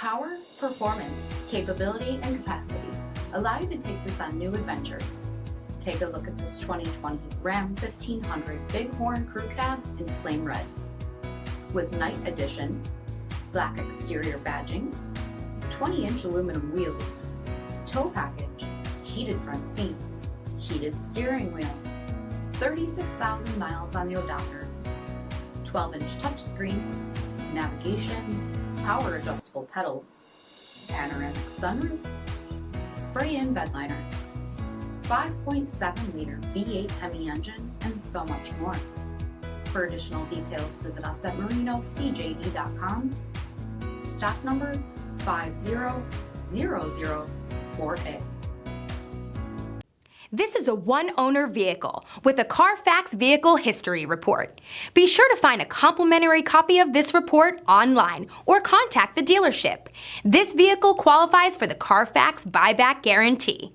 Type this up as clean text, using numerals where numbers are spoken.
Power, performance, capability, and capacity allow you to take this on new adventures. Take a look at this 2020 Ram 1500 Big Horn Crew Cab in flame red. With night edition, black exterior badging, 20-inch aluminum wheels, tow package, heated front seats, heated steering wheel, 36,000 miles on the odometer, 12-inch touchscreen, navigation, power adjustable pedals, panoramic sunroof, spray-in bed liner, 5.7-liter V8 HEMI engine, and so much more. For additional details, visit us at marinocjd.com. Stock number 50004A. This is a one-owner vehicle with a CARFAX Vehicle History Report. Be sure to find a complimentary copy of this report online or contact the dealership. This vehicle qualifies for the CARFAX buyback guarantee.